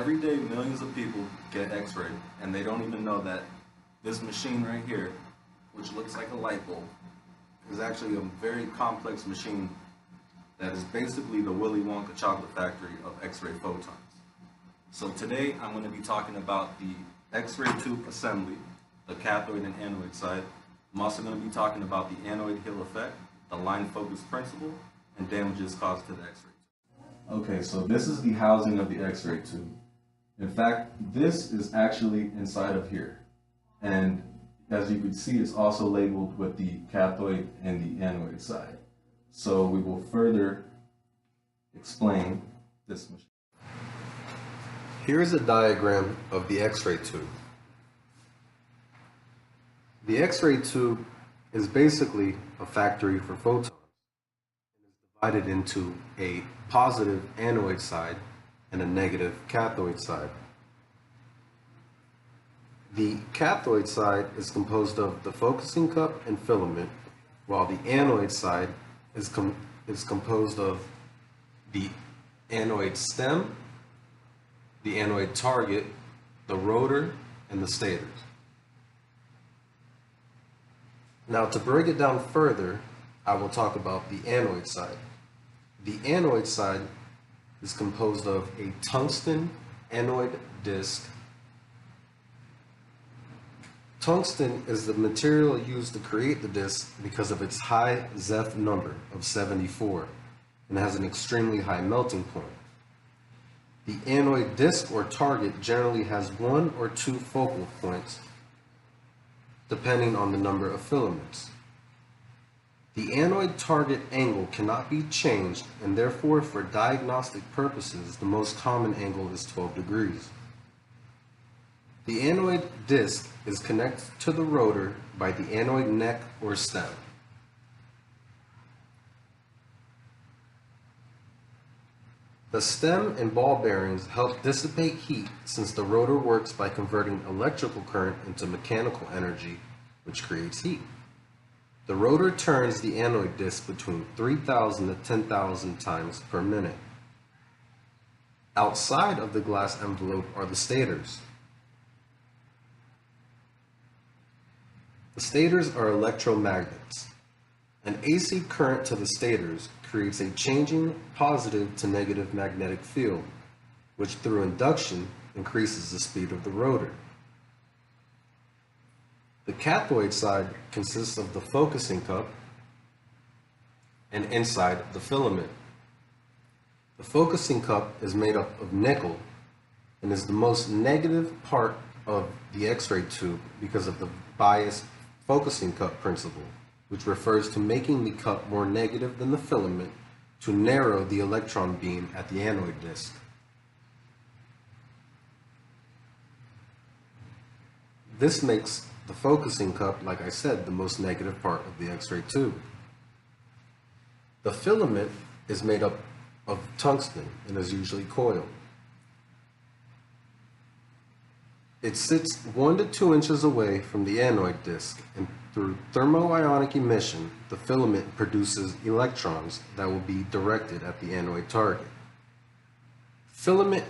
every day millions of people get x-rayed and they don't even know that this machine right here, which looks like a light bulb, is actually a very complex machine that is basically the Willy Wonka chocolate factory of x-ray photons. So today I'm going to be talking about the x-ray tube assembly, the cathode and anode side. I'm also going to be talking about the anode Hill effect, the line focus principle, and damages caused to the x-ray tube. Okay, so this is the housing of the x-ray tube. In fact, this is actually inside of here. And as you can see, it's also labeled with the cathode and the anode side. So we will further explain this machine. Here is a diagram of the X-ray tube. The X-ray tube is basically a factory for photons. It is divided into a positive anode side and a negative cathode side. The cathode side is composed of the focusing cup and filament, while the anode side is composed of the anode stem, the anode target, the rotor, and the stators. Now, to break it down further, I will talk about the anode side. The anode side is composed of a tungsten anode disc. Tungsten is the material used to create the disc because of its high Zeph number of 74 and has an extremely high melting point. The anode disc or target generally has one or two focal points depending on the number of filaments. The anode target angle cannot be changed, and therefore for diagnostic purposes the most common angle is 12 degrees. The anode disc is connected to the rotor by the anode neck or stem. The stem and ball bearings help dissipate heat since the rotor works by converting electrical current into mechanical energy, which creates heat. The rotor turns the anode disc between 3,000 to 10,000 times per minute. Outside of the glass envelope are the stators. The stators are electromagnets. An AC current to the stators creates a changing positive to negative magnetic field, which through induction increases the speed of the rotor. The cathode side consists of the focusing cup and inside the filament. The focusing cup is made up of nickel and is the most negative part of the X-ray tube because of the bias focusing cup principle, which refers to making the cup more negative than the filament to narrow the electron beam at the anode disc. This makes the focusing cup, like I said, the most negative part of the X-ray tube. The filament is made up of tungsten and is usually coiled. It sits 1 to 2 inches away from the anode disc, and through thermoionic emission, the filament produces electrons that will be directed at the anode target. Filament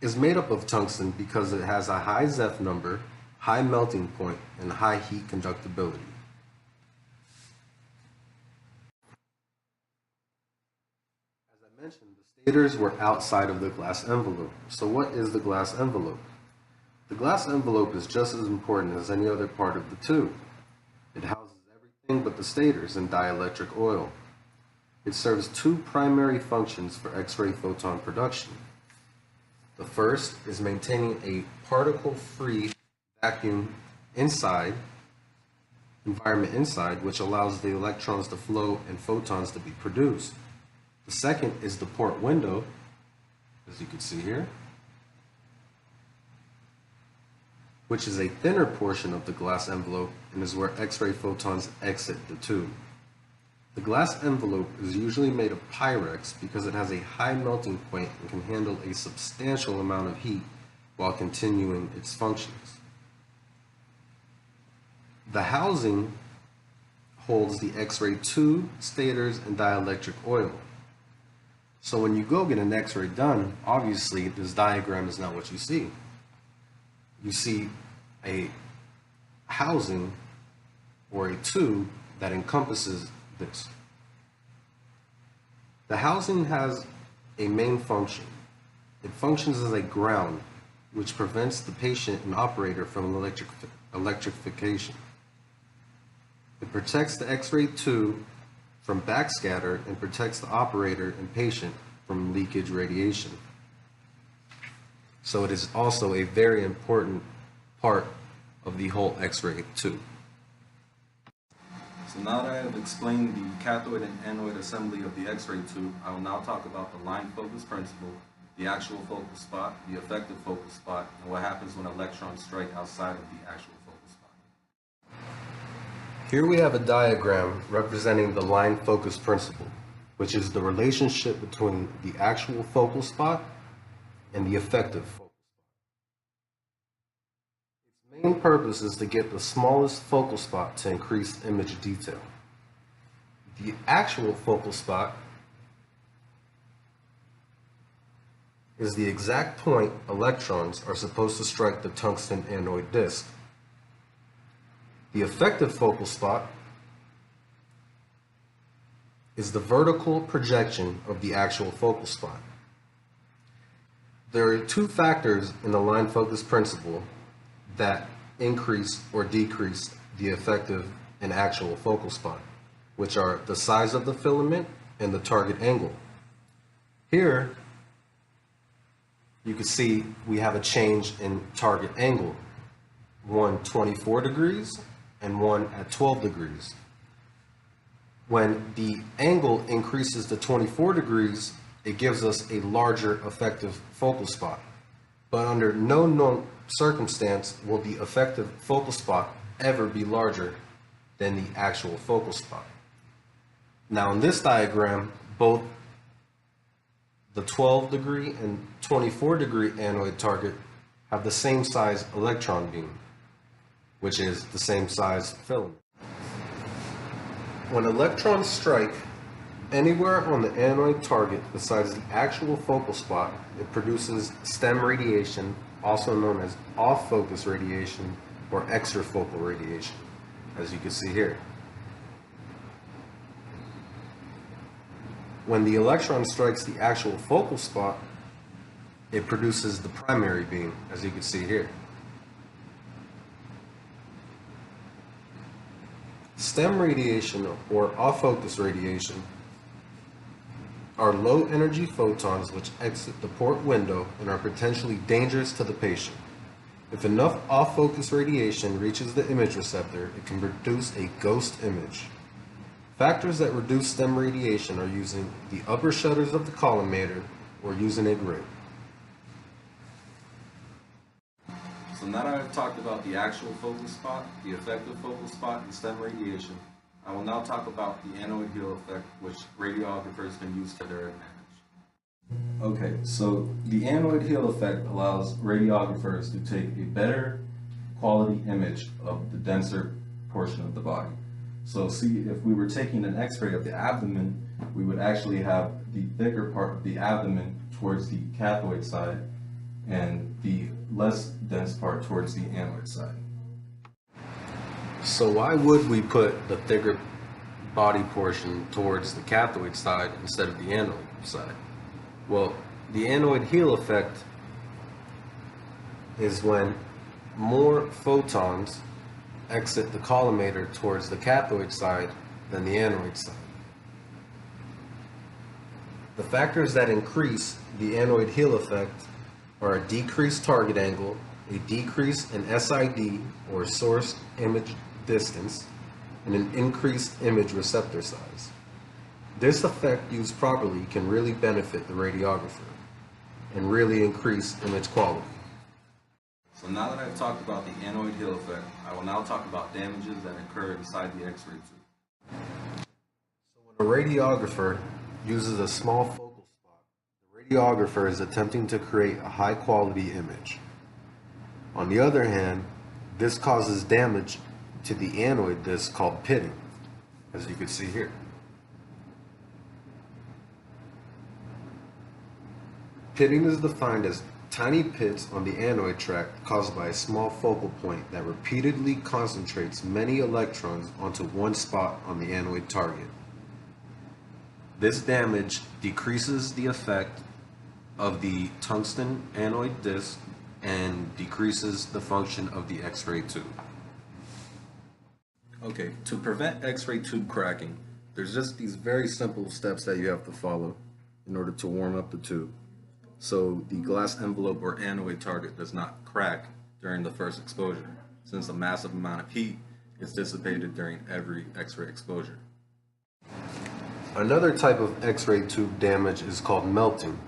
is made up of tungsten because it has a high Zeph number, high melting point, and high heat conductibility. As I mentioned, the stators were outside of the glass envelope. So what is the glass envelope? The glass envelope is just as important as any other part of the tube. It houses everything but the stators and dielectric oil. It serves two primary functions for X-ray photon production. The first is maintaining a particle-free vacuum environment inside, which allows the electrons to flow and photons to be produced. The second is the port window, as you can see here, which is a thinner portion of the glass envelope and is where X-ray photons exit the tube. The glass envelope is usually made of Pyrex because it has a high melting point and can handle a substantial amount of heat while continuing its functions. The housing holds the X-ray tube, stators, and dielectric oil. So when you go get an x-ray done, obviously this diagram is not what you see. You see a housing or a tube that encompasses this. The housing has a main function. It functions as a ground, which prevents the patient and operator from electrification. It protects the x-ray tube from backscatter and protects the operator and patient from leakage radiation. So it is also a very important part of the whole x-ray tube. So now that I have explained the cathode and anode assembly of the X-ray tube, I will now talk about the line focus principle, the actual focal spot, the effective focal spot, and what happens when electrons strike outside of the actual focal spot. Here we have a diagram representing the line focus principle, which is the relationship between the actual focal spot and the effective focal spot. Its main purpose is to get the smallest focal spot to increase image detail. The actual focal spot is the exact point electrons are supposed to strike the tungsten anode disk. The effective focal spot is the vertical projection of the actual focal spot. There are two factors in the line focus principle that increase or decrease the effective and actual focal spot, which are the size of the filament and the target angle. Here, you can see we have a change in target angle, one 24 degrees and one at 12 degrees. When the angle increases to 24 degrees, it gives us a larger effective focal spot. But under no known circumstance will the effective focal spot ever be larger than the actual focal spot. Now in this diagram, both the 12 degree and 24 degree anode target have the same size electron beam, which is the same size filament. When electrons strike anywhere on the anode target besides the actual focal spot, it produces stem radiation, also known as off-focus radiation or extrafocal radiation, as you can see here. When the electron strikes the actual focal spot, it produces the primary beam, as you can see here. Stem radiation or off-focus radiation are low energy photons which exit the port window and are potentially dangerous to the patient. If enough off-focus radiation reaches the image receptor, it can produce a ghost image. Factors that reduce stem radiation are using the upper shutters of the collimator or using a grid. So now that I've talked about the actual focal spot, the effective focal spot, and stem radiation, I will now talk about the anode Hill effect, which radiographers can use to their advantage. Okay, so the anode Hill effect allows radiographers to take a better quality image of the denser portion of the body. So see, if we were taking an x-ray of the abdomen, we would actually have the thicker part of the abdomen towards the cathode side and the less dense part towards the anode side. So why would we put the thicker body portion towards the cathode side instead of the anode side? Well, the anode Hill effect is when more photons exit the collimator towards the cathode side than the anode side. The factors that increase the anode Hill effect are a decreased target angle, a decrease in SID or source image distance, and an increased image receptor size. This effect used properly can really benefit the radiographer and really increase image quality. So now that I've talked about the anode Hill effect, I will now talk about damages that occur inside the X-ray tube. So when a radiographer uses a small focal spot, the radiographer is attempting to create a high quality image. On the other hand, this causes damage to the anode disc called pitting, as you can see here. Pitting is defined as tiny pits on the anode track caused by a small focal point that repeatedly concentrates many electrons onto one spot on the anode target. This damage decreases the effect of the tungsten anode disc and decreases the function of the X-ray tube. Okay, to prevent X-ray tube cracking, there's just these very simple steps that you have to follow in order to warm up the tube, so the glass envelope or anode target does not crack during the first exposure, since a massive amount of heat is dissipated during every X-ray exposure. Another type of X-ray tube damage is called melting.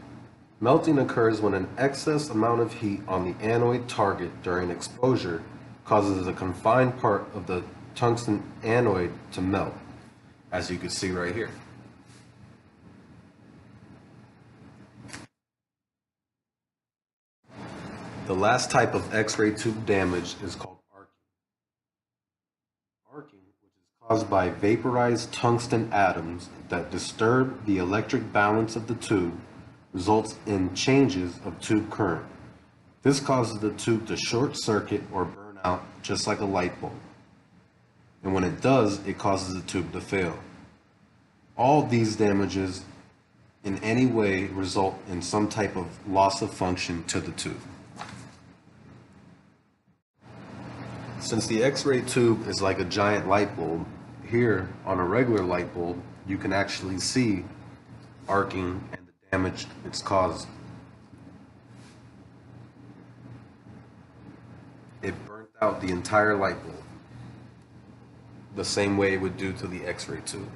Melting occurs when an excess amount of heat on the anode target during exposure causes a confined part of the tungsten anode to melt, as you can see right here. The last type of X-ray tube damage is called arcing. Arcing, which is caused by vaporized tungsten atoms that disturb the electric balance of the tube, results in changes of tube current. This causes the tube to short circuit or burn out just like a light bulb. And when it does, it causes the tube to fail. All these damages in any way result in some type of loss of function to the tube. Since the X-ray tube is like a giant light bulb, here on a regular light bulb, you can actually see arcing and the damage it's caused. It burnt out the entire light bulb, the same way it would do to the X-ray tube.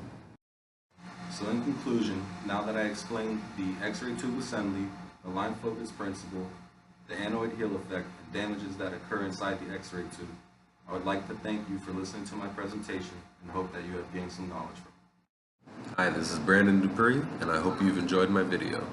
So in conclusion, now that I explained the X-ray tube assembly, the line focus principle, the anode heel effect, and damages that occur inside the X-ray tube, I would like to thank you for listening to my presentation and hope that you have gained some knowledge from it. Hi, this is Brandon Duprey, and I hope you've enjoyed my video.